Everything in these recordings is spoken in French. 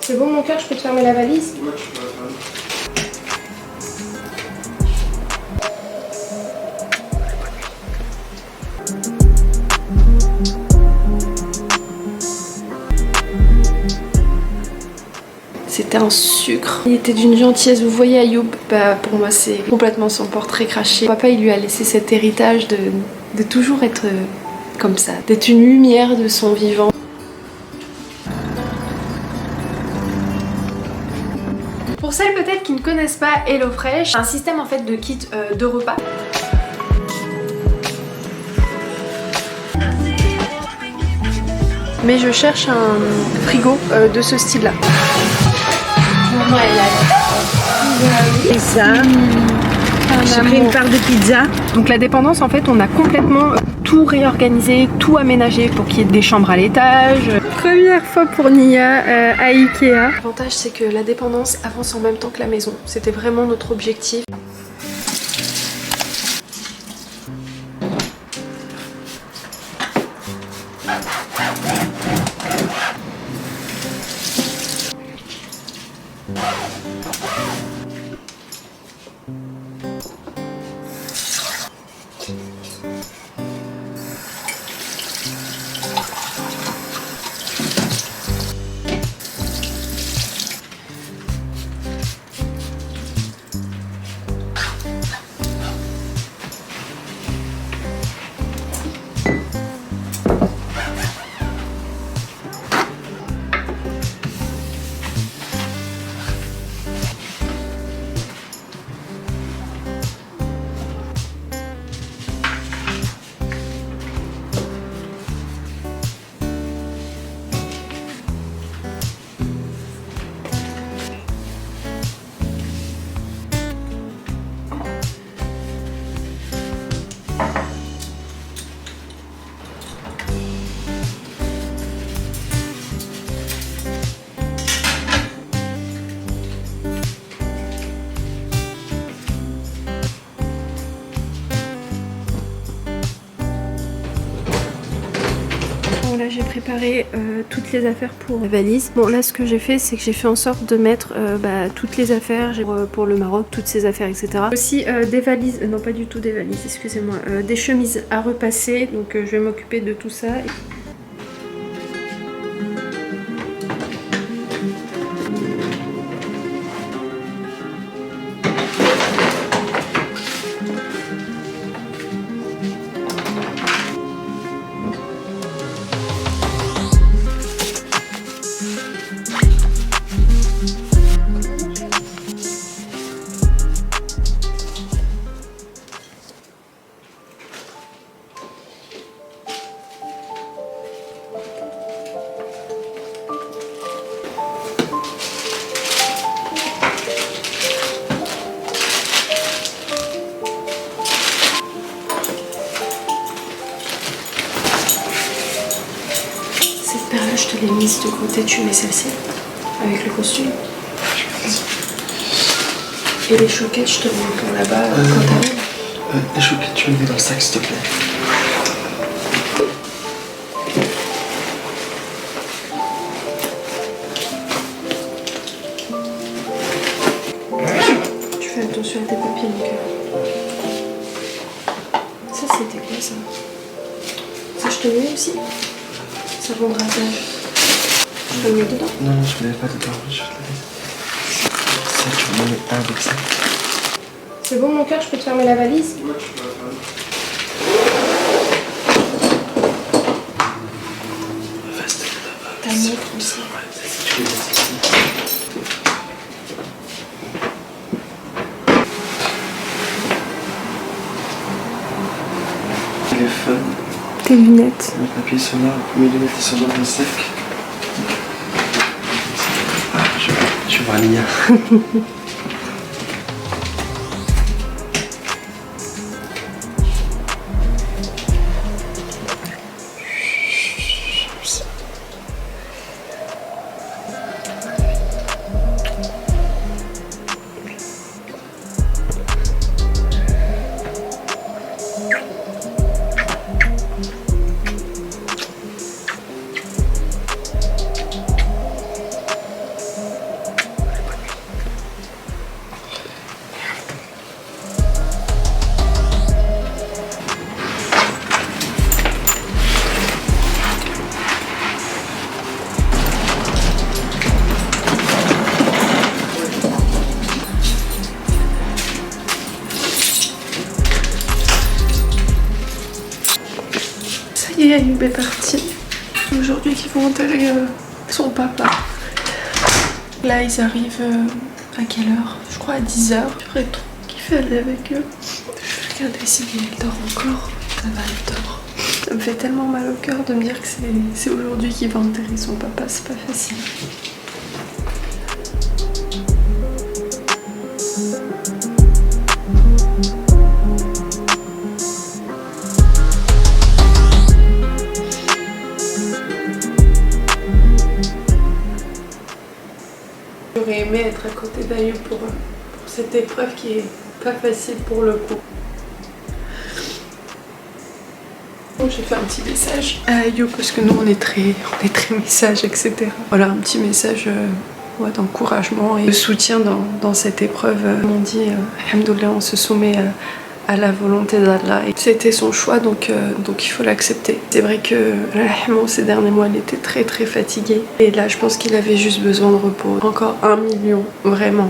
C'est bon mon cœur, je peux te fermer la valise? Ouais, tu peux la fermer. C'était un sucre. Il était d'une gentillesse. Vous voyez Ayoub, bah, pour moi c'est complètement son portrait craché. Papa il lui a laissé cet héritage de toujours être comme ça, d'être une lumière de son vivant. Pour celles peut-être qui ne connaissent pas HelloFresh, un système en fait de kit de repas. Mais je cherche un frigo de ce style-là. Maman elle a Pizza. J'ai pris une part de pizza. Donc la dépendance en fait on a complètement tout réorganisé, tout aménagé pour qu'il y ait des chambres à l'étage. Première fois pour Nia à Ikea. L'avantage c'est que la dépendance avance en même temps que la maison. C'était vraiment notre objectif. Là j'ai préparé toutes les affaires pour la valise. Bon là ce que j'ai fait c'est que j'ai fait en sorte de mettre toutes les affaires pour le Maroc, toutes ces affaires etc. Aussi des valises, non pas du tout des valises, excusez-moi, des chemises à repasser, donc je vais m'occuper de tout ça. Je te l'ai mise de côté, tu mets celle-ci avec le costume. Et les choquettes, je te les mets pour là-bas quand t'arrives. Les choquettes, tu les mets dans le sac s'il te plaît. Tu fais attention à tes papiers, mon cœur. Ça, c'était quoi ça? Ça, je te le mets aussi? Ça rendra ça. Je peux le mettre dedans? Non, je ne mets pas dedans. Je te laisse. Ça, tu me mets un avec ça. C'est bon, mon cœur, je peux te fermer la valise? Ouais, tu peux la fermer. Ta montre aussi. Tu les laisses ici. Téléphone. Tes lunettes. Le papier sonore, mes lunettes sont dans le sac. Ah, je vois Lia. Ayoub est parti. Aujourd'hui qu'ils vont enterrer son papa. Là ils arrivent à quelle heure? Je crois à 10h. J'aurais trop kiffé aller avec eux. Je vais regarder si il dort encore. Ça va, il dort. Ça me fait tellement mal au cœur de me dire que c'est aujourd'hui qu'il va enterrer son papa, c'est pas facile. J'aurais aimé être à côté d'Ayoub pour cette épreuve qui est pas facile pour le coup. Bon, j'ai fait un petit message à Ayoub parce que nous on est très message, etc. Voilà, un petit message d'encouragement et de soutien dans cette épreuve. On dit, alhamdoulilah, on se soumet à la volonté d'Allah. C'était son choix, donc il faut l'accepter. C'est vrai que ces derniers mois, il était très fatigué. Et là, je pense qu'il avait juste besoin de repos. Encore 1 million, vraiment.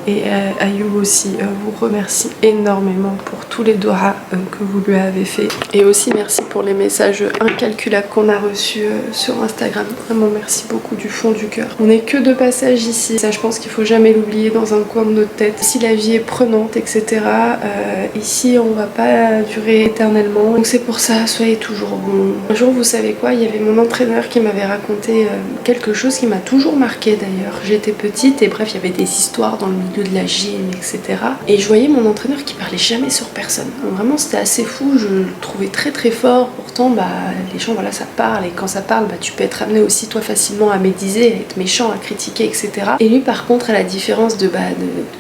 Et Ayoub aussi vous remercie énormément pour tous les doigts que vous lui avez fait. Et aussi merci pour les messages incalculables qu'on a reçus sur Instagram. Vraiment merci beaucoup du fond du cœur. On n'est que de passage ici. Ça, je pense qu'il faut jamais l'oublier dans un coin de notre tête. Si la vie est prenante, etc., ici on va pas durer éternellement, donc c'est pour ça, soyez toujours bons. Un jour, vous savez quoi, il y avait mon entraîneur qui m'avait raconté quelque chose qui m'a toujours marqué d'ailleurs. J'étais petite et bref, il y avait des histoires dans le milieu de la gym, etc. Et je voyais mon entraîneur qui parlait jamais sur personne. Donc, vraiment c'était assez fou, je le trouvais très fort. Pourtant les gens, voilà, ça parle, et quand ça parle, tu peux être amené aussi toi facilement à médiser, à être méchant, à critiquer, etc. Et lui par contre, à la différence de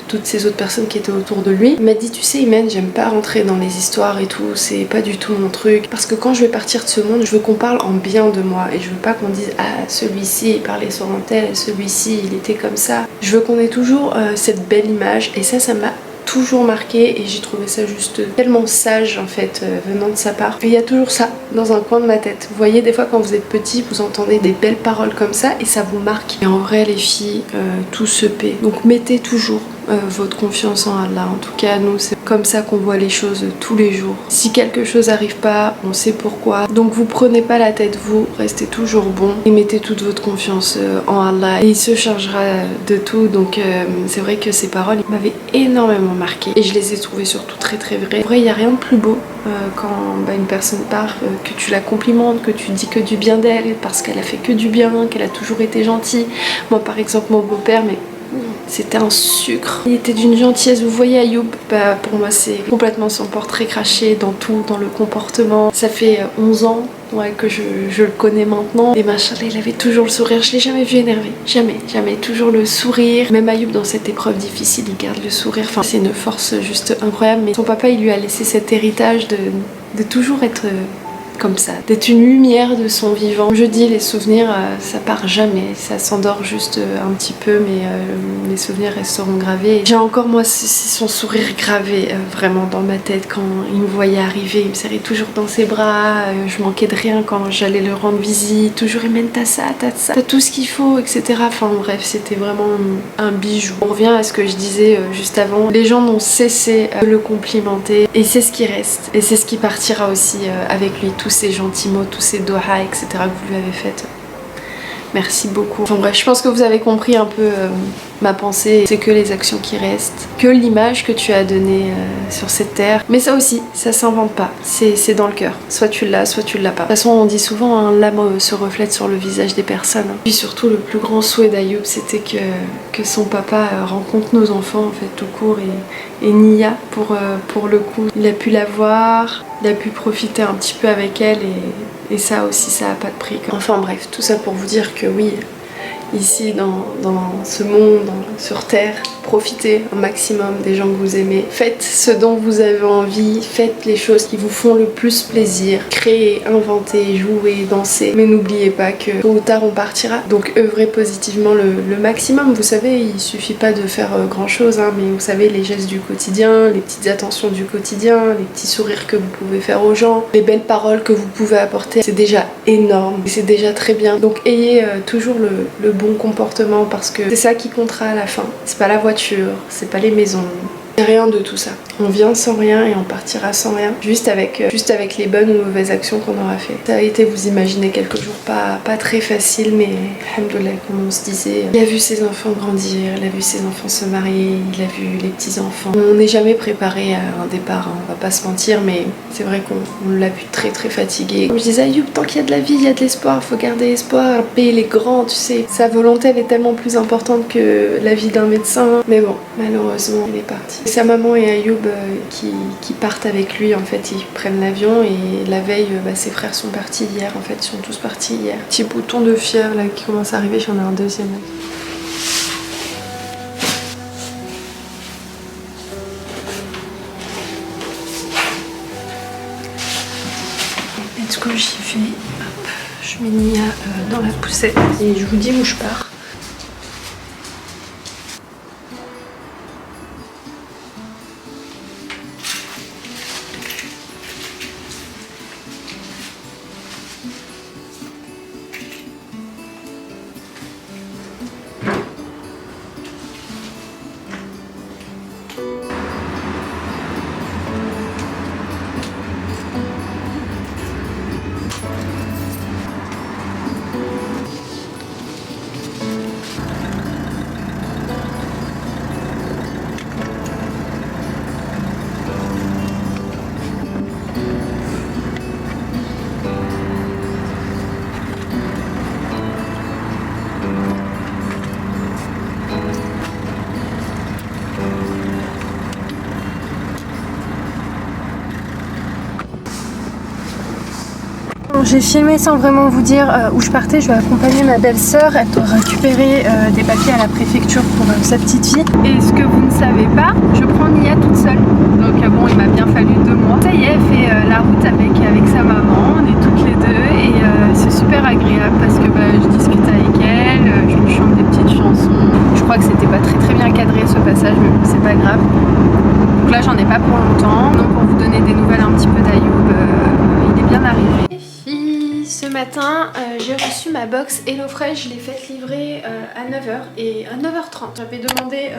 toutes ces autres personnes qui étaient autour de lui, il m'a dit, tu sais Imen, j'aime pas rentrer dans les histoires et tout, c'est pas du tout mon truc, parce que quand je vais partir de ce monde, je veux qu'on parle en bien de moi, et je veux pas qu'on dise, ah celui-ci il parlait sur un tel, celui-ci il était comme ça. Je veux qu'on ait toujours cette belle image, et ça m'a toujours marqué, et j'ai trouvé ça juste tellement sage en fait venant de sa part. Et il y a toujours ça dans un coin de ma tête. Vous voyez, des fois quand vous êtes petit, vous entendez des belles paroles comme ça et ça vous marque. Et en vrai les filles, tout se paie. Donc mettez toujours votre confiance en Allah. En tout cas nous c'est comme ça qu'on voit les choses tous les jours. Si quelque chose n'arrive pas, on sait pourquoi. Donc vous prenez pas la tête, vous restez toujours bon et mettez toute votre confiance en Allah, et il se chargera de tout. Donc c'est vrai que ces paroles m'avaient énormément marqué et je les ai trouvées surtout très vraies. En vrai, il n'y a rien de plus beau quand une personne part, que tu la complimentes, que tu dis que du bien d'elle parce qu'elle a fait que du bien, qu'elle a toujours été gentille. Moi par exemple, mon beau-père, mais c'était un sucre. Il était d'une gentillesse. Vous voyez Ayoub, pour moi c'est complètement son portrait craché dans tout, dans le comportement. Ça fait 11 ans que je le connais maintenant. Et machallah, il avait toujours le sourire. Je l'ai jamais vu énervé. Jamais. Toujours le sourire. Même Ayoub dans cette épreuve difficile, il garde le sourire. Enfin, c'est une force juste incroyable. Mais son papa, il lui a laissé cet héritage de toujours être comme ça, d'être une lumière de son vivant. Je dis, les souvenirs, ça part jamais, ça s'endort juste un petit peu, mais les souvenirs resteront gravés. J'ai encore moi son sourire gravé vraiment dans ma tête quand il me voyait arriver, il me serrait toujours dans ses bras, je manquais de rien quand j'allais le rendre visite, toujours il mène t'as ça, t'as tout ce qu'il faut, etc. Enfin bref, c'était vraiment un bijou. On revient à ce que je disais juste avant, les gens n'ont cessé de le complimenter et c'est ce qui reste, et c'est ce qui partira aussi avec lui. Tous ces gentils mots, tous ces doha, etc. que vous lui avez fait. Merci beaucoup. Enfin bref, je pense que vous avez compris un peu ma pensée. C'est que les actions qui restent, que l'image que tu as donnée sur cette terre. Mais ça aussi, ça s'invente pas. C'est dans le cœur. Soit tu l'as, soit tu l'as pas. De toute façon, on dit souvent, l'âme se reflète sur le visage des personnes. Puis surtout, le plus grand souhait d'Ayoub, c'était que son papa rencontre nos enfants, en fait, tout court, et Nia, pour le coup. Il a pu la voir, il a pu profiter un petit peu avec elle, et ça aussi, ça a pas de prix. Enfin bref, tout ça pour vous dire que oui, ici dans ce monde, sur terre, profitez un maximum des gens que vous aimez, faites ce dont vous avez envie, faites les choses qui vous font le plus plaisir, créez, inventez, jouez, dansez, mais n'oubliez pas que tôt ou tard on partira, donc œuvrez positivement le maximum. Vous savez, il suffit pas de faire grand chose, mais vous savez, les gestes du quotidien, les petites attentions du quotidien, les petits sourires que vous pouvez faire aux gens, les belles paroles que vous pouvez apporter, c'est déjà énorme, c'est déjà très bien. Donc ayez toujours le bon comportement, parce que c'est ça qui comptera à la fin. C'est pas la voiture, c'est pas les maisons, c'est rien de tout ça. On vient sans rien et on partira sans rien, juste avec les bonnes ou mauvaises actions qu'on aura fait. Ça a été, vous imaginez, quelques jours pas très facile, mais alhamdoulilah, comme on se disait, il a vu ses enfants grandir, il a vu ses enfants se marier, il a vu les petits-enfants. On n'est jamais préparé à un départ, hein, on va pas se mentir, mais c'est vrai qu'on l'a vu très fatigué. Comme je disais, Ayoub, tant qu'il y a de la vie, il y a de l'espoir, faut garder espoir, payer les grands, tu sais. Sa volonté, elle est tellement plus importante que la vie d'un médecin. Mais bon, malheureusement, il est parti. Et sa maman et Ayoub qui partent avec lui, en fait, ils prennent l'avion et la veille, ses frères sont partis hier, en fait, ils sont tous partis hier. Petit bouton de fièvre là qui commence à arriver, j'en ai un deuxième. Let's go, j'y vais. Hop, je mets Nia dans la poussette et je vous dis où je pars. J'ai filmé sans vraiment vous dire où je partais. Je vais accompagner ma belle-sœur. Elle doit récupérer des papiers à la préfecture pour sa petite fille. Et ce que vous ne savez pas, je prends Nia toute seule. Donc bon, il m'a bien fallu 2 mois. Ça y est, elle fait la route avec sa maman. On est toutes les deux et c'est super agréable parce que je discute avec elle, je lui chante des petites chansons. Je crois que c'était pas très bien cadré ce passage, mais bon, c'est pas grave. Donc là, j'en ai pas pour longtemps. Donc pour vous donner des nouvelles un petit peu d'Ayoub, il est bien arrivé. Ce matin, j'ai reçu ma box HelloFresh, je l'ai faite livrer à 9h et à 9h30. J'avais demandé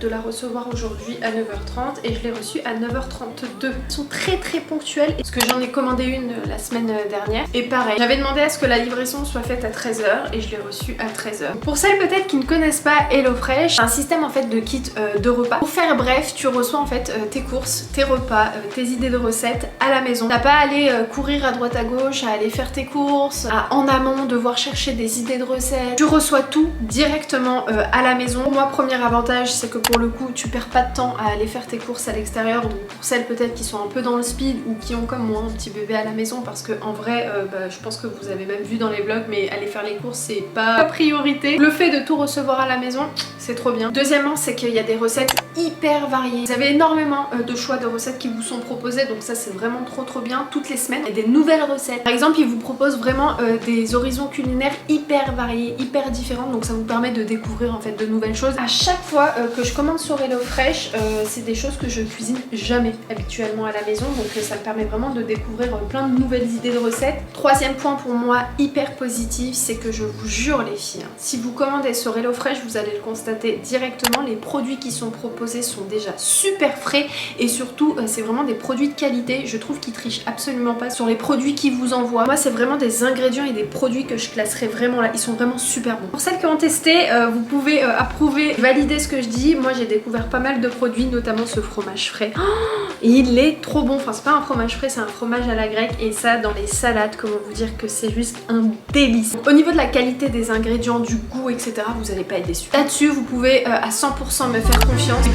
de la recevoir aujourd'hui à 9h30 et je l'ai reçue à 9h32. Ils sont très ponctuels parce que j'en ai commandé une la semaine dernière. Et pareil, j'avais demandé à ce que la livraison soit faite à 13h et je l'ai reçue à 13h. Pour celles peut-être qui ne connaissent pas HelloFresh, c'est un système en fait de kit de repas. Pour faire bref, tu reçois en fait tes courses, tes repas, tes idées de recettes à la maison. T'as pas à aller courir à droite à gauche, à aller faire tes courses, à en amont devoir chercher des idées de recettes. Tu reçois tout directement à la maison. Pour moi, premier avantage, c'est que pour le coup, tu perds pas de temps à aller faire tes courses à l'extérieur. Donc pour celles peut-être qui sont un peu dans le speed ou qui ont comme moi un petit bébé à la maison, parce que en vrai, je pense que vous avez même vu dans les vlogs, mais aller faire les courses, c'est pas priorité. Le fait de tout recevoir à la maison, c'est trop bien. Deuxièmement, c'est qu'il y a des recettes hyper variées. Vous avez énormément de choix de recettes qui vous sont proposées, donc ça c'est vraiment trop bien. Toutes les semaines, il y a des nouvelles recettes. Par exemple, ils vous proposent vraiment des horizons culinaires hyper variés, hyper différents, donc ça vous permet de découvrir en fait de nouvelles choses. À chaque fois que je commande sur HelloFresh, c'est des choses que je cuisine jamais habituellement à la maison, donc ça me permet vraiment de découvrir plein de nouvelles idées de recettes. Troisième point pour moi hyper positif, c'est que je vous jure les filles, si vous commandez sur HelloFresh, vous allez le constater directement, les produits qui sont proposés sont déjà super frais et surtout c'est vraiment des produits de qualité. Je trouve qu'ils trichent absolument pas sur les produits qu'ils vous envoient. Moi c'est vraiment des ingrédients et des produits que je classerais vraiment là, ils sont vraiment super bons. Pour celles qui ont testé, vous pouvez approuver, valider ce que je dis. Moi j'ai découvert pas mal de produits, notamment ce fromage frais. Et il est trop bon, enfin c'est pas un fromage frais, c'est un fromage à la grecque et ça dans les salades, comment vous dire que c'est juste un délice. Au niveau de la qualité des ingrédients, du goût, etc., vous allez pas être déçus. Là-dessus, vous pouvez à 100% me faire confiance.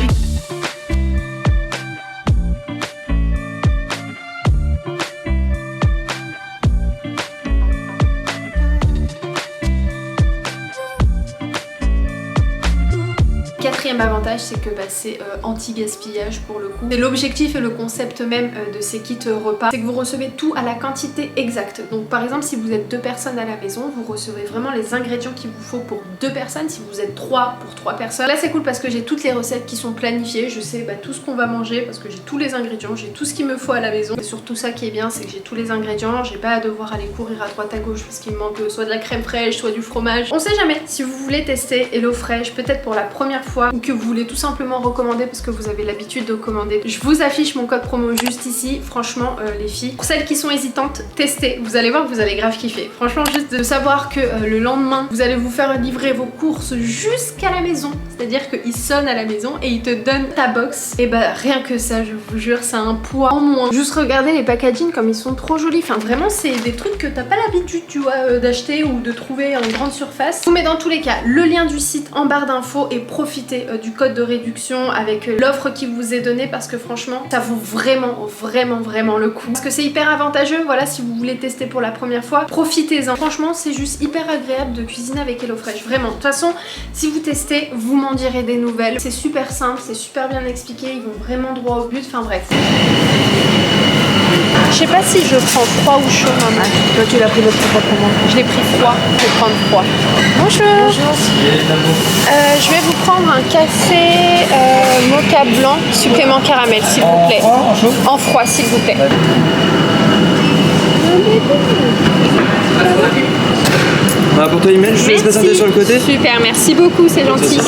Quatrième avantage, c'est que c'est anti-gaspillage pour le coup. C'est l'objectif et le concept même de ces kits repas, c'est que vous recevez tout à la quantité exacte. Donc par exemple, si vous êtes 2 personnes à la maison, vous recevez vraiment les ingrédients qu'il vous faut pour 2 personnes. Si vous êtes 3, pour 3 personnes. Là c'est cool parce que j'ai toutes les recettes qui sont planifiées, je sais tout ce qu'on va manger parce que j'ai tous les ingrédients, j'ai tout ce qu'il me faut à la maison. C'est surtout ça qui est bien, c'est que j'ai tous les ingrédients, j'ai pas à devoir aller courir à droite à gauche parce qu'il me manque soit de la crème fraîche, soit du fromage. On sait jamais, si vous voulez tester HelloFresh, peut-être pour la première fois, ou que vous voulez tout simplement recommander parce que vous avez l'habitude de commander, je vous affiche mon code promo juste ici. Franchement les filles, pour celles qui sont hésitantes, testez, vous allez voir que vous allez grave kiffer. Franchement juste de savoir que le lendemain vous allez vous faire livrer vos courses jusqu'à la maison, c'est-à-dire qu'il sonne à la maison et il te donne ta box, et bah rien que ça je vous jure c'est un poids en moins. Juste regardez les packaging comme ils sont trop jolis, enfin vraiment c'est des trucs que t'as pas l'habitude tu vois d'acheter ou de trouver en grande surface. Je vous mets dans tous les cas le lien du site en barre d'infos et profitez du code de réduction avec l'offre qui vous est donnée parce que franchement ça vaut vraiment le coup. Parce que c'est hyper avantageux, voilà, si vous voulez tester pour la première fois, profitez-en. Franchement c'est juste hyper agréable de cuisiner avec HelloFresh, vraiment. De toute façon si vous testez vous m'en direz des nouvelles. C'est super simple, c'est super bien expliqué, ils vont vraiment droit au but, enfin bref. Je sais pas si je prends froid ou chaud maman. Toi tu l'as pris votre froid comment? Je l'ai pris froid, je vais prendre froid. Bonjour. Je vais vous prendre un café mocha blanc, supplément caramel s'il vous plaît. En froid s'il vous plaît. Voilà pour toi email, je te laisse patienter sur le côté. Super, merci beaucoup, c'est gentil.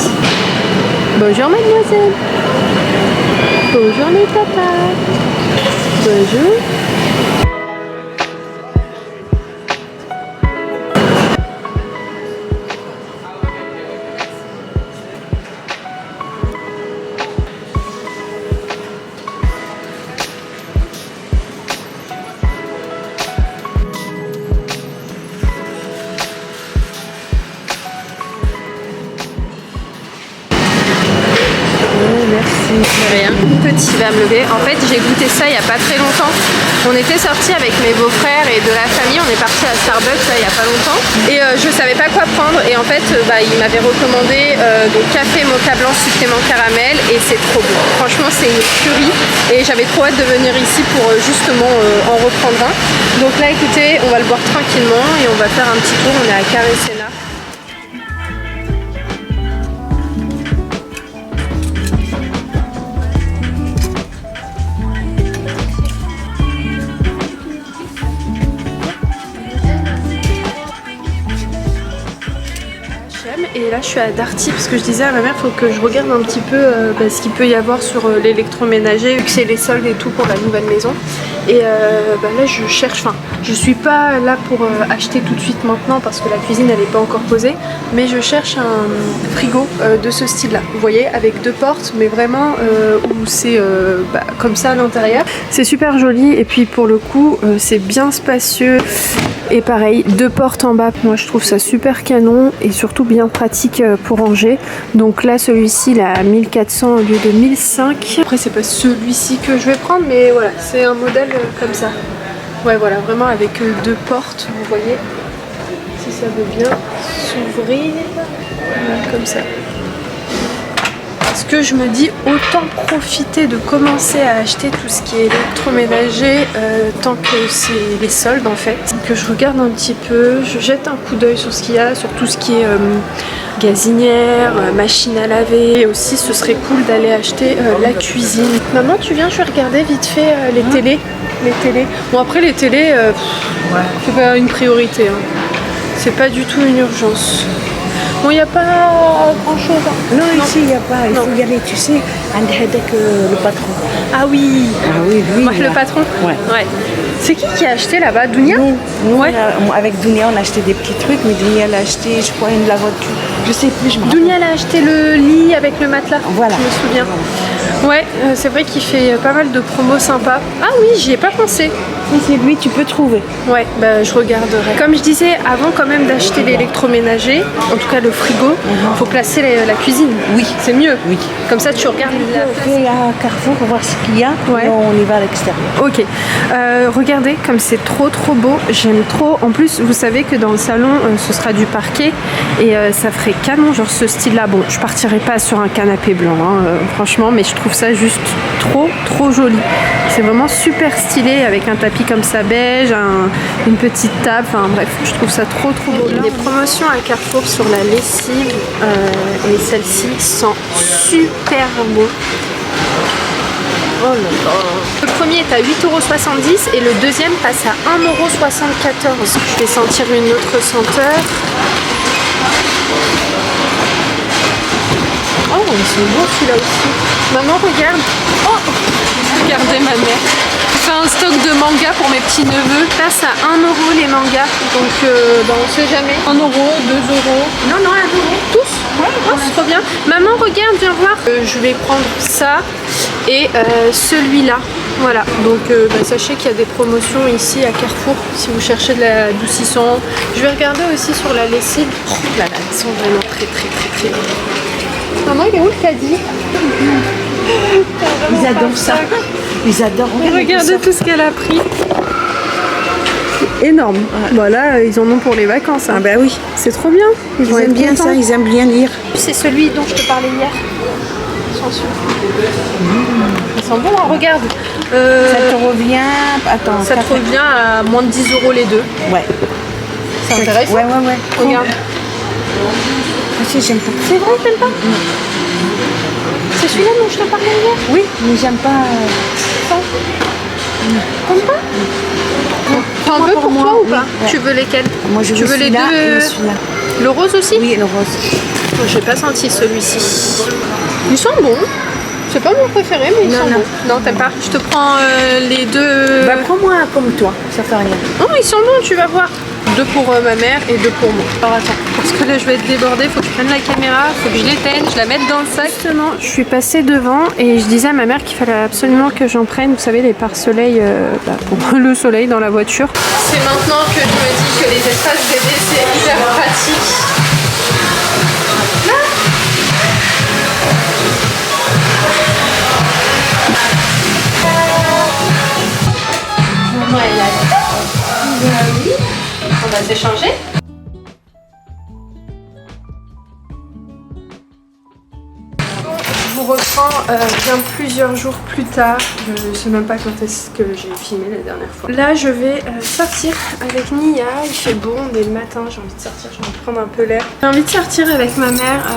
Bonjour mademoiselle. Bonjour les papas. Bonjour. Rien. Petit va me lever. En fait, j'ai goûté ça il n'y a pas très longtemps. On était sortis avec mes beaux-frères et de la famille. On est parti à Starbucks là, il n'y a pas longtemps. Et je savais pas quoi prendre. Et en fait, il m'avait recommandé donc café mocha blanc supplément caramel. Et c'est trop bon. Franchement, c'est une tuerie. Et j'avais trop hâte de venir ici pour justement en reprendre un. Donc là, écoutez, on va le boire tranquillement et on va faire un petit tour. On est à Carré Sénat. Et là je suis à Darty parce que je disais à ma mère faut que je regarde un petit peu ce qu'il peut y avoir sur l'électroménager vu que c'est les soldes et tout pour la nouvelle maison. Et là je cherche, enfin je suis pas là pour acheter tout de suite maintenant parce que la cuisine elle n'est pas encore posée, mais je cherche un frigo de ce style là, vous voyez, avec deux portes mais vraiment où c'est comme ça à l'intérieur. C'est super joli et puis pour le coup c'est bien spacieux. Et pareil, deux portes en bas, moi je trouve ça super canon et surtout bien pratique pour ranger. Donc là celui-ci il est à 1400 au lieu de 1005. Après c'est pas celui-ci que je vais prendre mais voilà, c'est un modèle comme ça. Ouais voilà, vraiment avec deux portes, vous voyez, si ça veut bien s'ouvrir, voilà, comme ça. Parce que je me dis autant profiter de commencer à acheter tout ce qui est électroménager tant que c'est les soldes en fait. Que je regarde un petit peu, je jette un coup d'œil sur ce qu'il y a, sur tout ce qui est gazinière, machine à laver. Et aussi ce serait cool d'aller acheter la cuisine. Maman tu viens, je vais regarder vite fait les télés. Bon après les télés, c'est pas une priorité. Hein. C'est pas du tout une urgence. Bon, il n'y a pas grand chose. Hein. Non, ici il n'y a pas. Il faut y aller, tu sais, avec le patron. Ah oui. Ah oui, lui. Moi, le patron. Ouais. C'est qui a acheté là-bas, Dounia? Nous avec Dounia, on a acheté des petits trucs, mais Dounia l'a acheté, je crois, la voiture. Je sais plus, je me rappelle. Dounia l'a acheté le lit avec le matelas. Voilà. Je me souviens. Ouais, c'est vrai qu'il fait pas mal de promos sympas. Ah oui, j'y ai pas pensé. Mais c'est lui, tu peux trouver. Ouais, je regarderai. Comme je disais, avant quand même d'acheter l'électroménager, en tout cas le frigo, faut placer la cuisine. Oui. C'est mieux. Oui. Comme ça, tu regardes la place. On fait à Carrefour pour voir ce qu'il y a, et on y va à l'extérieur. Ok. Regardez, comme c'est trop beau, j'aime trop. En plus, vous savez que dans le salon, ce sera du parquet et ça ferait canon, genre ce style-là. Bon, je partirai pas sur un canapé blanc, franchement, mais je trouve ça juste trop joli. C'est vraiment super stylé avec un tapis comme ça beige, une petite table, enfin bref, je trouve ça trop beau. Il y a des promotions à Carrefour sur la lessive et celle-ci sent super bon. Oh là là. Le premier est à 8,70 € et le deuxième passe à 1,74 €. Je vais sentir une autre senteur. Oh, ils sont beaux celui-là aussi. Maman, regarde. Oh, regardez ma mère. Je fais un stock de mangas pour mes petits neveux. Là, c'est à 1 € les mangas. Donc, on sait jamais. 1 €, 2 €. Non, 1 euro. Tous? Ouais, oh, c'est trop bien. Maman, regarde, viens voir. Je vais prendre ça et celui-là. Voilà, donc sachez qu'il y a des promotions ici à Carrefour si vous cherchez de l'adoucissant. Je vais regarder aussi sur la lessive. Oh là là, ils sont vraiment très très bien. Maman, il est où le caddie? Ils adorent ça. Ils adorent. Regardez tout ce qu'elle a pris. C'est énorme. Ouais. Voilà, ils en ont pour les vacances. Hein. Ah bah oui. C'est trop bien. Ils aiment bien ça, ils aiment bien lire. C'est celui dont je te parlais hier. Attention. Ils sont bons, hein, regarde. Ça te revient... Attends. Ça te revient à moins de 10 € les deux. Ouais. C'est intéressant. Ouais. Regarde. J'aime pas. C'est vrai, t'aimes pas? C'est celui-là dont je te parlais hier? Oui, mais j'aime pas... T'aimes pas? T'en veux pour toi ou pas? Ouais. Tu veux lesquels? Moi je veux les deux. Celui-là. Le rose aussi? Oui, le rose. Moi, j'ai pas senti celui-ci. Ils sont bons. C'est pas mon préféré, mais ils sont bons. Non, t'aimes pas? Je te prends les deux. Bah prends-moi comme toi, ça fait rien. Non, ils sont bons, tu vas voir. 2 pour ma mère et 2 pour moi. Alors attends, parce que là je vais être débordée, faut que je prenne la caméra, faut que je l'éteigne, je la mette dans le sac. Justement, je suis passée devant et je disais à ma mère qu'il fallait absolument que j'en prenne, vous savez, les pare-soleil pour le soleil dans la voiture. C'est maintenant que je me dis que les espaces BD c'est hyper pratique. Maman elle est là. Oui. On va s'échanger. Je vous reprends bien plusieurs jours plus tard. Je sais même pas quand est-ce que j'ai filmé la dernière fois. Là je vais sortir avec Nia. Il fait beau, on est le matin, j'ai envie de sortir, j'ai envie de prendre un peu l'air. J'ai envie de sortir avec ma mère,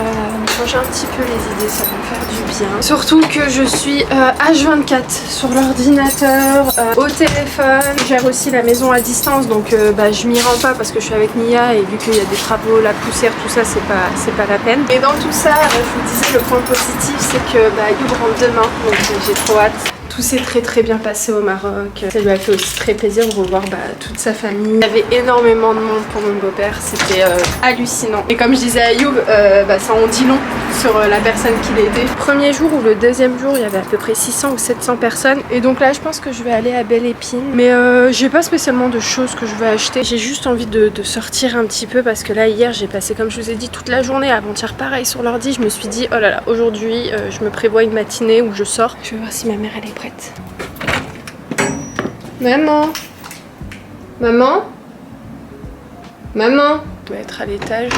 changer un petit peu les idées, ça va me faire du bien. Surtout que je suis H24 sur l'ordinateur, au téléphone. Je gère aussi la maison à distance, donc je m'y rends pas parce que je suis avec Nia et vu qu'il y a des travaux, la poussière, tout ça, c'est pas la peine. Et dans tout ça, je vous disais, le point positif, c'est que Youb rentre demain, donc j'ai trop hâte. Tout s'est très bien passé au Maroc. Ça lui a fait aussi très plaisir de revoir toute sa famille. Il y avait énormément de monde pour mon beau-père, c'était hallucinant. Et comme je disais à Youb, ça en dit long sur la personne qui l'aidait. Le premier jour ou le deuxième jour, il y avait à peu près 600 ou 700 personnes. Et donc là, je pense que je vais aller à Belle Épine. Mais j'ai pas spécialement de choses que je veux acheter. J'ai juste envie de sortir un petit peu parce que là, hier, j'ai passé, comme je vous ai dit, toute la journée. Avant-hier, pareil sur l'ordi. Je me suis dit, oh là là, aujourd'hui, je me prévois une matinée où je sors. Je vais voir si ma mère, elle est prête. Maman? Maman? Maman? Je dois être à l'étage.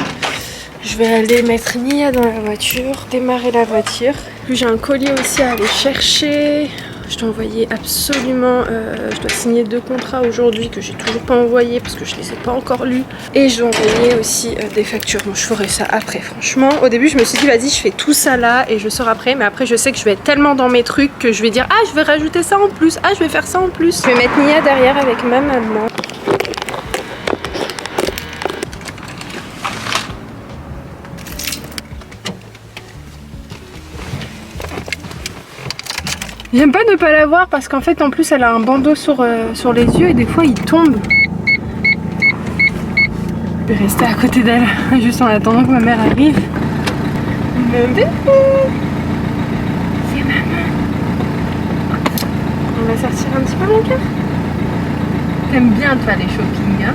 Je vais aller mettre Nia dans la voiture, démarrer la voiture. Puis j'ai un colis aussi à aller chercher. Je dois envoyer absolument, je dois signer 2 contrats aujourd'hui que j'ai toujours pas envoyé parce que je les ai pas encore lus. Et je dois envoyer aussi des factures. Bon, je ferai ça après, franchement. Au début, je me suis dit, vas-y, je fais tout ça là et je sors après. Mais après, je sais que je vais être tellement dans mes trucs que je vais dire, ah, je vais rajouter ça en plus. Ah, je vais faire ça en plus. Je vais mettre Nia derrière avec ma maman. J'aime pas ne pas la voir parce qu'en fait en plus elle a un bandeau sur les yeux et des fois il tombe. Je vais rester à côté d'elle juste en attendant que ma mère arrive. Le bébé, c'est maman. On va sortir un petit peu mon cœur. T'aimes bien toi les shopping hein?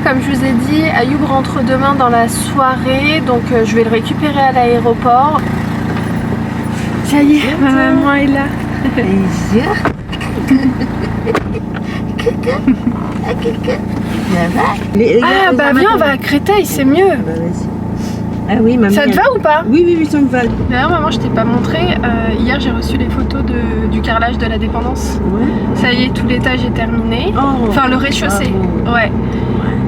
Comme je vous ai dit, Ayoub rentre demain dans la soirée donc je vais le récupérer à l'aéroport. Ça y est, ma maman est là. Ah bah viens, on va à Créteil, c'est mieux. Ah oui, maman. Ça te va ou pas? Oui, ça me va. D'ailleurs maman, je t'ai pas montré, hier j'ai reçu les photos du carrelage de la dépendance. Ouais. Ça y est, tout l'étage est terminé. Oh, enfin le rez-de-chaussée. Ouais.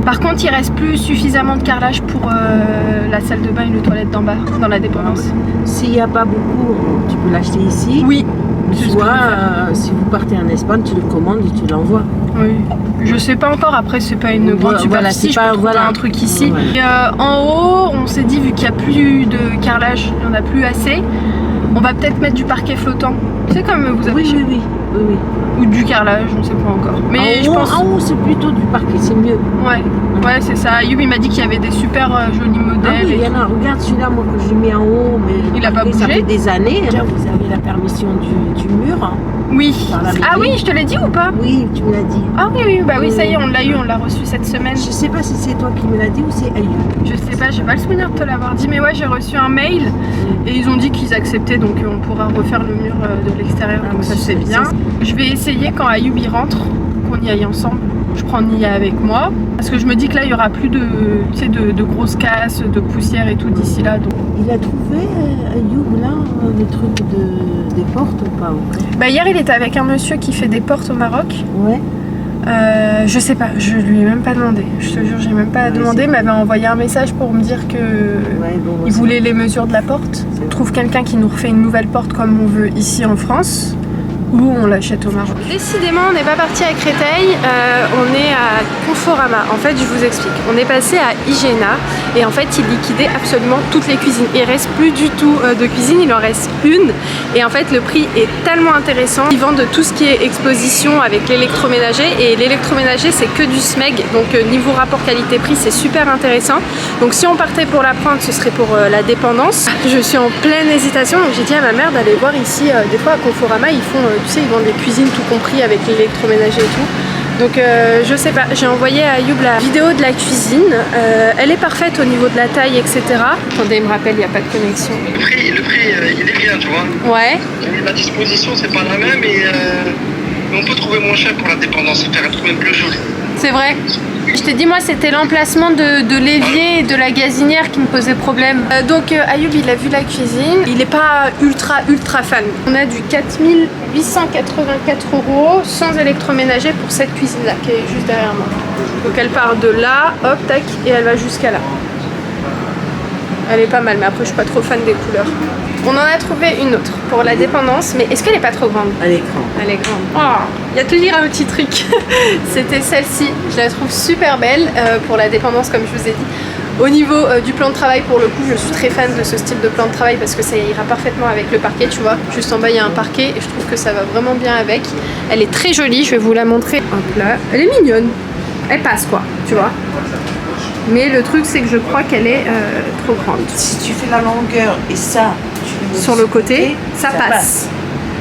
Par contre, il reste plus suffisamment de carrelage pour la salle de bain et les toilettes d'en bas, dans la dépendance. S'il n'y a pas beaucoup, tu peux l'acheter ici. Oui. Soit, si vous partez en Espagne, tu le commandes et tu l'envoies. Oui. Je sais pas encore, après c'est pas une grande Voilà, superficie, c'est pas- je peux trouver voilà. un truc ici. Ouais. Et, en haut, on s'est dit vu qu'il n'y a plus de carrelage, il n'y en a plus assez, on va peut-être mettre du parquet flottant. C'est comme vous avez chez vous. Oui. Ou du carrelage, on sait pas encore. Mais je pense... En haut, c'est plutôt du parquet, c'est mieux. Ouais, c'est ça. Ayoub il m'a dit qu'il y avait des super jolis Ah modèles. oui, et il y en a. Regarde celui-là, moi que j'ai mis en haut, mais Il a pas ça bougé. fait des années. Déjà, vous avez la permission du mur. Hein. Oui. Par la mairie. Ah oui, je te l'ai dit ou pas? Oui, tu me l'as dit. Ah oui, bah oui, ça y est, on l'a eu, on l'a reçu cette semaine. Je sais pas si c'est toi qui me l'as dit ou c'est Ayoub. Je sais pas, j'ai pas le souvenir de te l'avoir dit, mais ouais, j'ai reçu un mail et ils ont dit qu'ils acceptaient, donc on pourra refaire le mur de l'extérieur, donc ça c'est bien. Je vais essayer quand Ayoub y rentre, qu'on y aille ensemble. Je prends Nia avec moi, parce que je me dis que là il y aura plus de, tu sais, de grosses casses, de poussière et tout d'ici là. Donc... Il a trouvé Ayoub là le truc des portes ou pas encore? Bah hier il était avec un monsieur qui fait des portes au Maroc. Ouais. Je sais pas, je lui ai même pas demandé. Je te jure, j'ai même pas demandé. Il m'avait envoyé un message pour me dire que il voulait les mesures de la porte. On trouve quelqu'un qui nous refait une nouvelle porte comme on veut ici en France. Ou on l'achète au Maroc. Décidément, on n'est pas parti à Créteil, on est à Conforama. En fait, je vous explique. On est passé à Igena et en fait, ils liquidaient absolument toutes les cuisines. Il reste plus du tout de cuisine, il en reste une. Et en fait, le prix est tellement intéressant. Ils vendent tout ce qui est exposition avec l'électroménager et l'électroménager, c'est que du SMEG. Donc niveau rapport qualité-prix, c'est super intéressant. Donc si on partait pour la prendre, ce serait pour la dépendance. Je suis en pleine hésitation, donc j'ai dit à ma mère d'aller voir ici. Des fois à Conforama, ils font tu sais, ils vendent des cuisines tout compris avec l'électroménager et tout. Donc je sais pas, j'ai envoyé à Ayoub la vidéo de la cuisine. Elle est parfaite au niveau de la taille, etc. Attendez, il me rappelle, il n'y a pas de connexion. Le prix, il est bien, tu vois. Ouais. La disposition, c'est pas la même et on peut trouver moins cher pour la dépendance et faire un truc même plus joli. C'est vrai. Je t'ai dit, moi, c'était l'emplacement de l'évier et de la gazinière qui me posait problème. Donc, Ayoub, il a vu la cuisine. Il n'est pas ultra fan. On a du 4884 € sans électroménager pour cette cuisine-là, qui est juste derrière moi. Donc, elle part de là, hop, tac, et elle va jusqu'à là. Elle est pas mal, mais après, je suis pas trop fan des couleurs. On en a trouvé une autre pour la dépendance, mais est-ce qu'elle est pas trop grande? À l'écran. Elle est grande. Oh, il y a toujours un petit truc. C'était celle-ci. Je la trouve super belle pour la dépendance, comme je vous ai dit. Au niveau du plan de travail, pour le coup, je suis très fan de ce style de plan de travail parce que ça ira parfaitement avec le parquet, tu vois. Juste en bas, il y a un parquet et je trouve que ça va vraiment bien avec. Elle est très jolie, je vais vous la montrer. Hop là. Elle est mignonne. Elle passe, quoi, tu vois. Mais le truc, c'est que je crois qu'elle est trop grande. Si tu fais la longueur et ça, tu le mets Sur le côté, ça passe.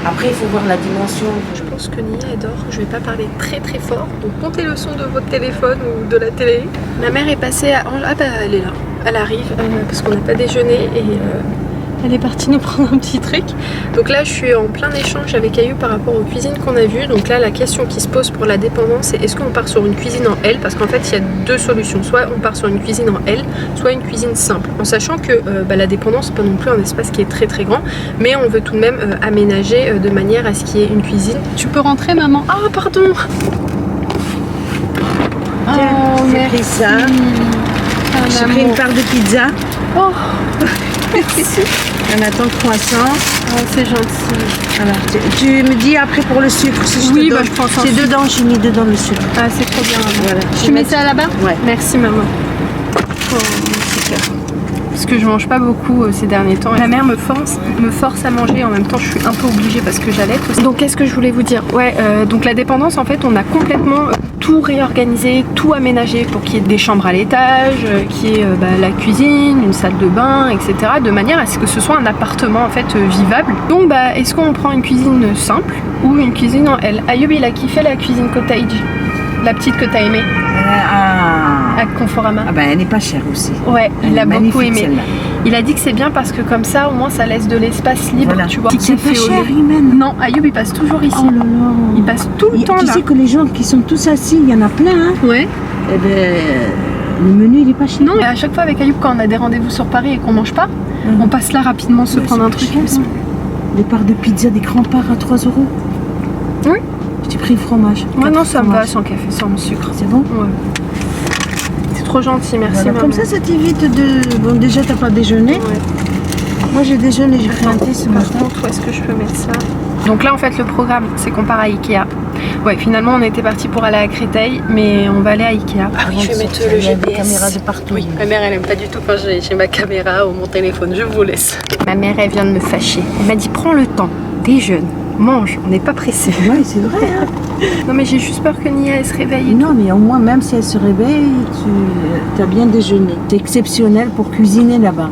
Après, il faut voir la dimension. Je pense que Nia est dehors, je vais pas parler très fort, donc montez le son de votre téléphone ou de la télé. Ma mère est passée à... Ah bah elle est là, elle arrive parce qu'on n'a pas déjeuné et elle est partie nous prendre un petit truc. Donc là je suis en plein échange avec Ayoub par rapport aux cuisines qu'on a vues. Donc là la question qui se pose pour la dépendance c'est est-ce qu'on part sur une cuisine en L, parce qu'en fait il y a deux solutions, soit on part sur une cuisine en L, soit une cuisine simple, en sachant que la dépendance c'est pas non plus un espace qui est très grand, mais on veut tout de même aménager de manière à ce qu'il y ait une cuisine. Tu peux rentrer maman? Ah pardon. Tiens, j'ai pris ça. J'ai pris une part de pizza. Oh, merci. On attend le croissant. Oh, c'est gentil. Voilà. Tu me dis après pour le sucre si je Oui, te bah, donne. je prends ça C'est ensuite. dedans, j'ai mis dedans le sucre. Ah, c'est trop bien. Voilà. Tu mets ça là-bas? Ouais. Merci maman. Oh, super. Parce que je mange pas beaucoup ces derniers temps. La mère me force à manger, en même temps je suis un peu obligée parce que j'allaite aussi. Donc qu'est-ce que je voulais vous dire? Ouais, donc la dépendance en fait on a complètement tout réorganisé, tout aménagé pour qu'il y ait des chambres à l'étage, qu'il y ait la cuisine, une salle de bain, etc. De manière à ce que ce soit un appartement en fait vivable. Donc est-ce qu'on prend une cuisine simple ou une cuisine en L? Ayoub il a kiffé la cuisine cottage, la petite que t'as aimée. À Conforama. Ah bah elle n'est pas chère aussi. Ouais, il a beaucoup aimé. Celle-là. Il a dit que c'est bien parce que comme ça au moins ça laisse de l'espace libre, Voilà. tu vois. C'est pas cher, Imen. Non, Ayoub il passe toujours ici. Oh là là. Il passe tout le temps Tu là. sais que les gens qui sont tous assis, il y en a plein. Hein. Ouais. Eh ben, le menu il est pas cher. Non, à chaque fois avec Ayoub quand on a des rendez-vous sur Paris et qu'on mange pas, on passe là rapidement se prendre un truc. Des parts de pizza, des grands parts à 3 €. Oui. J'ai pris le fromage. Moi non, ça me va fromage. sans café, sans sucre. C'est bon? Ouais. C'est trop gentil, merci Voilà. maman. Comme ça t'évite de... Bon, déjà, t'as pas déjeuné. Ouais. Moi, j'ai déjeuné, j'ai pris un thé ce Par matin. contre, où est-ce que je peux mettre ça? Donc là en fait le programme c'est qu'on part à Ikea. Ouais, finalement on était parti pour aller à Créteil, mais on va aller à Ikea. Ah oui, je vais mettre le Il y a GPS. des caméras de partout. Oui, ma mère elle aime pas du tout quand j'ai ma caméra ou mon téléphone, je vous laisse. Ma mère elle vient de me fâcher. Elle m'a dit prends le temps, déjeune, mange, on n'est pas pressé. Oui, c'est vrai. Hein. Non mais j'ai juste peur que Nia elle se réveille. Non, mais au moins, même si elle se réveille, tu as bien déjeuné. C'est exceptionnel pour cuisiner là-bas.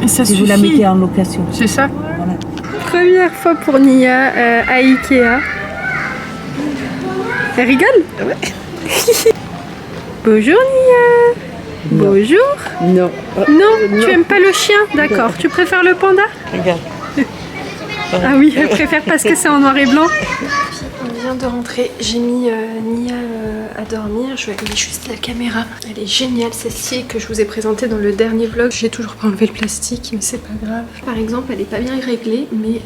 Ça Si vous la mettez en location. C'est ça. Voilà. Première fois pour Nia à Ikea. Elle rigole? Ouais. Bonjour Nia. Non. Bonjour. Non. Non, tu aimes pas le chien? D'accord. Tu préfères le panda? Regarde. Ah oui, elle préfère parce que c'est en noir et blanc. On vient de rentrer, j'ai mis Nia à dormir, je vais allumer juste la caméra. Elle est géniale celle-ci que je vous ai présentée dans le dernier vlog. J'ai toujours pas enlevé le plastique mais c'est pas grave. Par exemple elle est pas bien réglée mais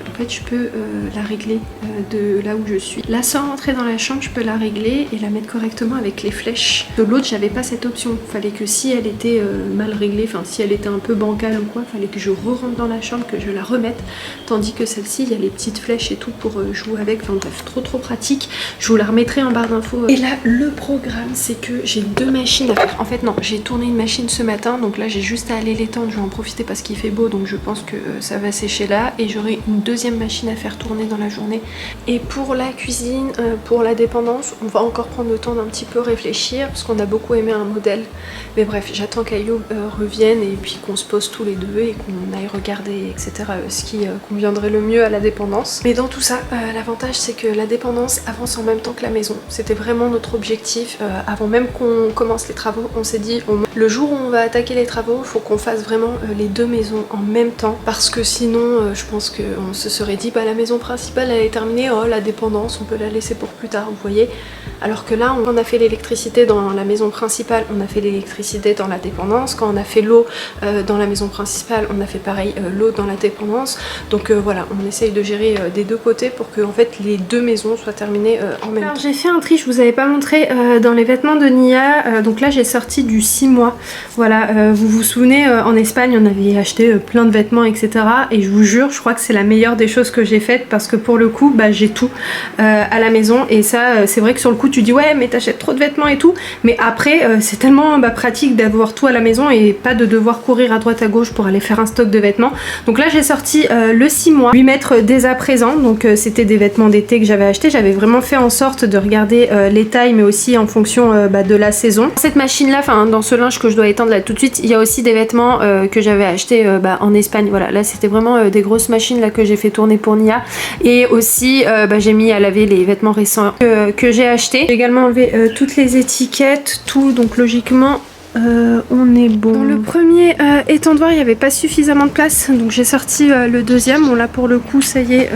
en fait je peux la régler de là où je suis. Là sans rentrer dans la chambre je peux la régler et la mettre correctement avec les flèches. De l'autre j'avais pas cette option, fallait que si elle était mal réglée, enfin si elle était un peu bancale ou quoi, fallait que je re-rentre dans la chambre, que je la remette. Tandis que celle-ci il y a les petites flèches et tout pour jouer avec, enfin bref trop pratique. Je vous la remettrai en barre d'infos. Et là le programme c'est que j'ai 2 machines à faire. En fait non, j'ai tourné une machine ce matin donc là j'ai juste à aller l'étendre, je vais en profiter parce qu'il fait beau donc je pense que ça va sécher là et j'aurai une deuxième machine à faire tourner dans la journée. Et pour la cuisine, pour la dépendance, on va encore prendre le temps d'un petit peu réfléchir parce qu'on a beaucoup aimé un modèle. Mais bref, j'attends qu'Ayo revienne et puis qu'on se pose tous les deux et qu'on aille regarder etc. Ce qui conviendrait le mieux à la dépendance. Mais dans tout ça, l'avantage c'est que la dépendance avance en même temps que la maison. C'était vraiment notre objectif. Avant même qu'on commence les travaux, on s'est dit le jour où on va attaquer les travaux, il faut qu'on fasse vraiment les 2 maisons en même temps parce que sinon je pense qu'on se serait dit bah la maison principale elle est terminée, oh la dépendance on peut la laisser pour plus tard, vous voyez. Alors que là on a fait l'électricité dans la maison principale, on a fait l'électricité dans la dépendance. Quand on a fait l'eau dans la maison principale, on a fait pareil l'eau dans la dépendance. Donc voilà, on essaye de gérer des deux côtés pour que en fait les 2 maisons soient terminées en même temps. J'ai fait un tri, je vous avais pas montré dans les vêtements de Nia. Donc là j'ai sorti du 6 mois. Voilà, vous vous souvenez en Espagne on avait acheté plein de vêtements etc. Et je vous jure, je crois que c'est la meilleure des choses que j'ai faites parce que pour le coup bah, j'ai tout à la maison. Et ça c'est vrai que sur le coup tu dis ouais mais t'achètes trop de vêtements et tout. Mais après c'est tellement pratique d'avoir tout à la maison et pas de devoir courir à droite à gauche pour aller faire un stock de vêtements. Donc là j'ai sorti le 6 mois, lui mettre dès à présent. Donc c'était des vêtements d'été que j'avais acheté. J'avais vraiment fait en sorte de regarder les tailles mais aussi en fonction de la saison. Cette machine là, enfin dans ce linge que je dois étendre là tout de suite, il y a aussi des vêtements que j'avais acheté en Espagne. Voilà, là c'était vraiment des grosses machines là que j'ai fait tourner pour Nia. Et aussi j'ai mis à laver les vêtements récents que j'ai acheté. J'ai également enlevé toutes les étiquettes, tout, donc logiquement on est bon. Dans le premier étendoir il n'y avait pas suffisamment de place donc j'ai sorti le deuxième. Bon là pour le coup ça y est,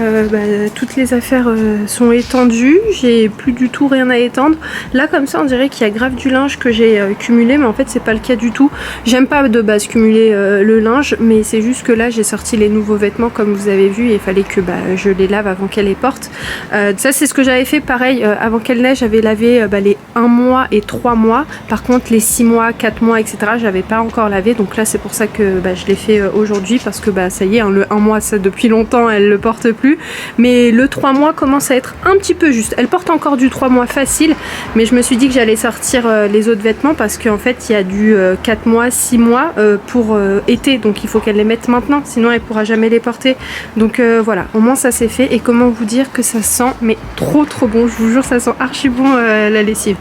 toutes les affaires sont étendues, j'ai plus du tout rien à étendre. Là comme ça on dirait qu'il y a grave du linge que j'ai cumulé mais en fait c'est pas le cas du tout. J'aime pas de base cumuler le linge mais c'est juste que là j'ai sorti les nouveaux vêtements comme vous avez vu et il fallait que je les lave avant qu'elle les porte. Ça c'est ce que j'avais fait pareil avant qu'elle neige, j'avais lavé les 1 mois et 3 mois. Par contre les 6 mois, 4 mois etc j'avais pas encore lavé donc là c'est pour ça que je l'ai fait aujourd'hui parce que ça y est le 1 mois ça depuis longtemps elle le porte plus mais le 3 mois commence à être un petit peu juste. Elle porte encore du 3 mois facile mais je me suis dit que j'allais sortir les autres vêtements parce qu'en fait il y a du 4 mois 6 mois pour été donc il faut qu'elle les mette maintenant sinon elle pourra jamais les porter donc voilà au moins ça c'est fait. Et comment vous dire que ça sent mais trop bon, je vous jure ça sent archi bon la lessive.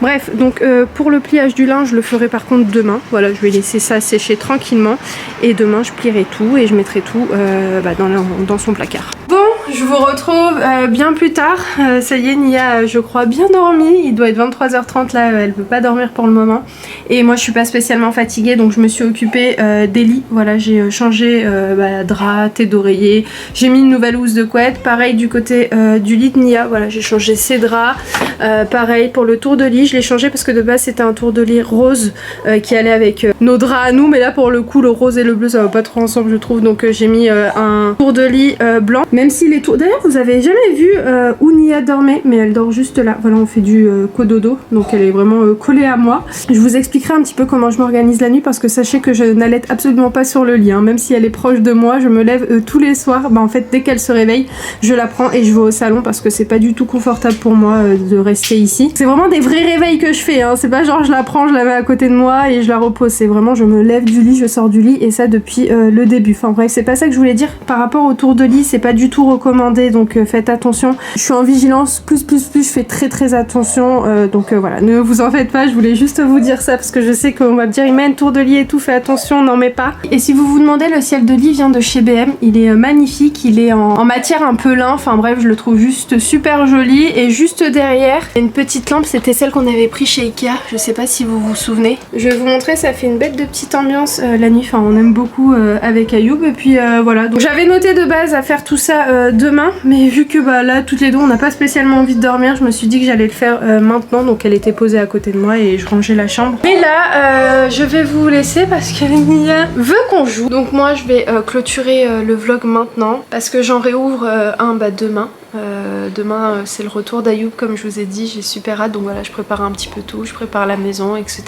Bref donc pour le pliage du linge je le ferai par contre demain. Voilà, je vais laisser ça sécher tranquillement et demain je plierai tout et je mettrai tout dans son placard. Bon, je vous retrouve bien plus tard. Ça y est, Nia je crois bien dormi. Il doit être 23h30 là, elle peut pas dormir pour le moment. Et moi je suis pas spécialement fatiguée donc je me suis occupée des lits. Voilà, j'ai changé drap, thé d'oreiller. J'ai mis une nouvelle housse de couette. Pareil du côté du lit de Nia. Voilà, j'ai changé ses draps. Pareil pour le tour de lit, je l'ai changé parce que de base c'était un tour de lit rose qui allait avec nos draps à nous, mais là pour le coup le rose et le bleu ça va pas trop ensemble je trouve donc j'ai mis un tour de lit blanc même s'il est tout. D'ailleurs, vous avez jamais vu où Nia dormait, mais elle dort juste là. Voilà, on fait du cododo, donc elle est vraiment collée à moi. Je vous expliquerai un petit peu comment je m'organise la nuit parce que sachez que je n'allaite absolument pas sur le lit, hein. Même si elle est proche de moi, je me lève tous les soirs. Bah en fait, dès qu'elle se réveille, je la prends et je vais au salon parce que c'est pas du tout confortable pour moi de rester ici. C'est vraiment des vrais réveils que je fais, hein. C'est pas genre je la prends, je la mets à côté de moi et je la repose. C'est vraiment je me lève du lit, je sors du lit et ça depuis le début. Enfin bref, c'est pas ça que je voulais dire. Par rapport au tour de lit, c'est pas du tout recommandé, donc faites attention. Je suis en vigilance plus, je fais très attention. Donc voilà, ne vous en faites pas, je voulais juste vous dire ça parce que je sais qu'on va me dire il met un tour de lit et tout, fais attention, n'en mets pas. Et si vous vous demandez, le ciel de lit vient de chez BM, il est magnifique, il est en matière un peu lin, enfin bref, je le trouve juste super joli. Et juste derrière, une petite lampe, c'était celle qu'on avait pris chez Ikea, je sais pas si vous vous souvenez. Je vais vous montrer, ça fait une bête de petite ambiance la nuit, enfin on aime beaucoup avec Ayoub. Et puis voilà, donc j'avais noté de base à faire tout ça demain, mais vu que bah là toutes les deux on n'a pas spécialement envie de dormir, je me suis dit que j'allais le faire maintenant. Donc elle était posée à côté de moi et je rangeais la chambre. Mais là je vais vous laisser parce que Nia veut qu'on joue. Donc moi je vais clôturer le vlog maintenant parce que j'en réouvre un demain. Demain c'est le retour d'Ayoub comme je vous ai dit, j'ai super hâte, donc voilà je prépare un petit peu tout, je prépare la maison etc.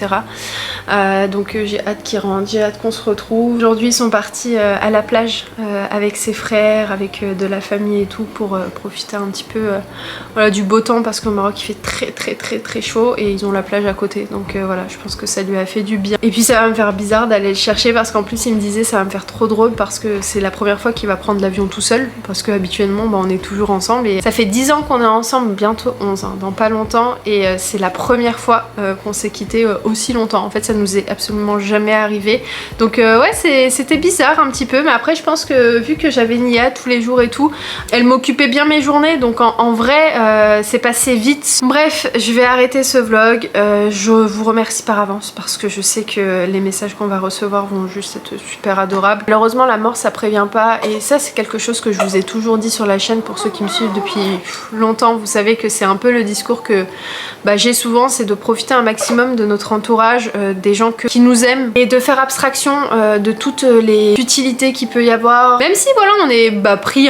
Donc j'ai hâte qu'il rentre, j'ai hâte qu'on se retrouve. Aujourd'hui ils sont partis à la plage avec ses frères, avec de la famille et tout pour profiter un petit peu voilà, du beau temps parce qu'au Maroc il fait très chaud et ils ont la plage à côté, donc voilà je pense que ça lui a fait du bien. Et puis ça va me faire bizarre d'aller le chercher parce qu'en plus il me disait ça va me faire trop drôle parce que c'est la première fois qu'il va prendre l'avion tout seul parce que habituellement bah, on est toujours ensemble. Et ça fait 10 ans qu'on est ensemble, bientôt 11, hein, dans pas longtemps, et c'est la première fois qu'on s'est quitté aussi longtemps. En fait ça nous est absolument jamais arrivé, donc ouais c'était bizarre un petit peu, mais après je pense que vu que j'avais Nia tous les jours et tout, elle m'occupait bien mes journées, donc en vrai c'est passé vite. Bref, je vais arrêter ce vlog, je vous remercie par avance parce que je sais que les messages qu'on va recevoir vont juste être super adorables. Malheureusement la mort ça prévient pas, et ça c'est quelque chose que je vous ai toujours dit sur la chaîne pour ceux qui me suivent depuis longtemps. Vous savez que c'est un peu le discours que j'ai souvent, c'est de profiter un maximum de notre entourage, des gens qui nous aiment, et de faire abstraction de toutes les futilités qu'il peut y avoir, même si voilà on est pris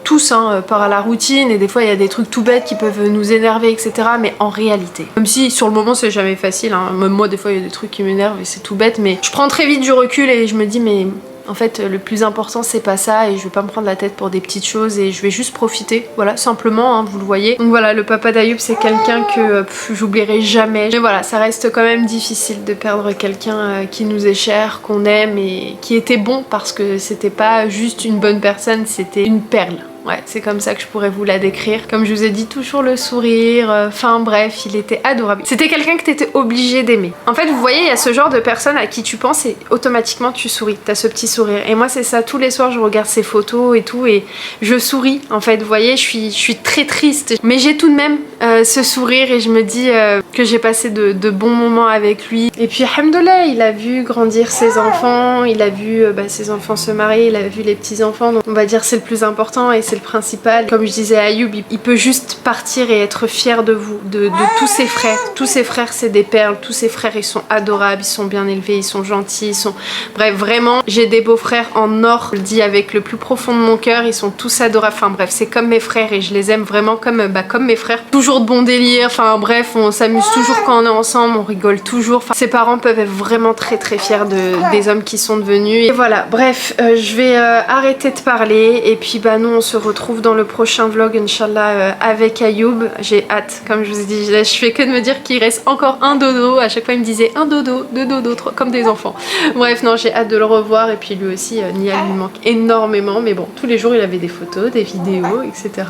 tous par la routine, et des fois il y a des trucs tout bêtes qui peuvent nous énerver etc, mais en réalité, même si sur le moment c'est jamais facile, hein, même moi des fois il y a des trucs qui m'énervent et c'est tout bête, mais je prends très vite du recul et je me dis mais en fait le plus important c'est pas ça, et je vais pas me prendre la tête pour des petites choses et je vais juste profiter, voilà simplement, hein, vous le voyez. Donc voilà, le papa d'Ayoub c'est quelqu'un que j'oublierai jamais, mais voilà ça reste quand même difficile de perdre quelqu'un qui nous est cher, qu'on aime et qui était bon, parce que c'était pas juste une bonne personne, c'était une perle. Ouais, c'est comme ça que je pourrais vous la décrire. Comme je vous ai dit, toujours le sourire, enfin bref, il était adorable. C'était quelqu'un que t'étais obligé d'aimer. En fait, vous voyez, il y a ce genre de personne à qui tu penses et automatiquement tu souris. T'as ce petit sourire. Et moi, c'est ça, tous les soirs, je regarde ses photos et tout et je souris. En fait, vous voyez, je suis très triste. Mais j'ai tout de même ce sourire et je me dis que j'ai passé de bons moments avec lui. Et puis, alhamdoulilah, il a vu grandir ses enfants, il a vu ses enfants se marier, il a vu les petits-enfants. Donc, on va dire c'est le plus important et c'est le principal. Comme je disais à Ayoub, il peut juste partir et être fier de vous, de tous ses frères. Tous ses frères c'est des perles, tous ses frères ils sont adorables, ils sont bien élevés, ils sont gentils, ils sont... Bref, vraiment, j'ai des beaux-frères en or, je le dis avec le plus profond de mon cœur, ils sont tous adorables, enfin bref, c'est comme mes frères et je les aime vraiment comme mes frères. Toujours de bon délire, enfin bref, on s'amuse toujours quand on est ensemble, on rigole toujours. Enfin, ses parents peuvent être vraiment très fiers des hommes qui sont devenus. Et voilà, bref, je vais arrêter de parler et puis nous on se retrouve dans le prochain vlog Inch'Allah avec Ayoub. J'ai hâte, comme je vous ai dit, je fais que de me dire qu'il reste encore un dodo. À chaque fois il me disait un dodo, deux dodos, trois, comme des enfants. Bref, non, j'ai hâte de le revoir, et puis lui aussi, Nia lui manque énormément, mais bon, tous les jours il avait des photos, des vidéos, etc.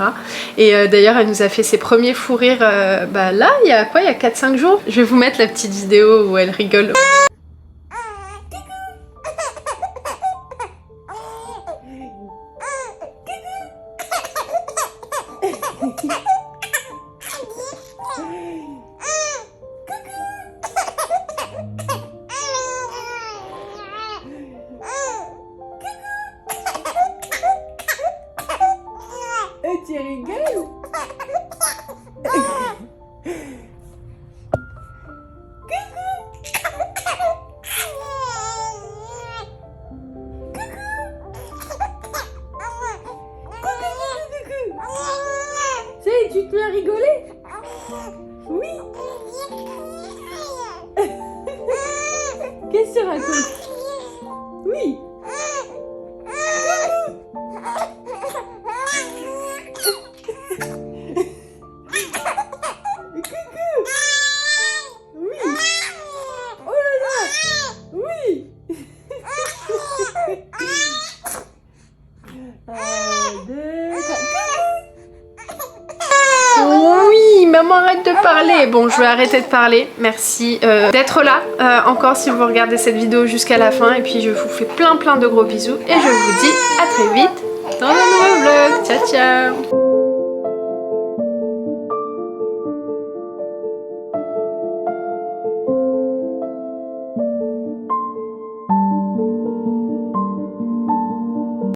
Et d'ailleurs elle nous a fait ses premiers fous rires là, il y a quoi, il y a 4-5 jours. Je vais vous mettre la petite vidéo où elle rigole. Tu rigoles? bien rigoler? Oui. Qu'est-ce que tu racontes? Oui. Oui, maman arrête de parler. Bon, je vais arrêter de parler. Merci d'être là encore si vous regardez cette vidéo jusqu'à la fin. Et puis je vous fais plein de gros bisous. Et je vous dis à très vite dans un nouveau vlog. Ciao, ciao.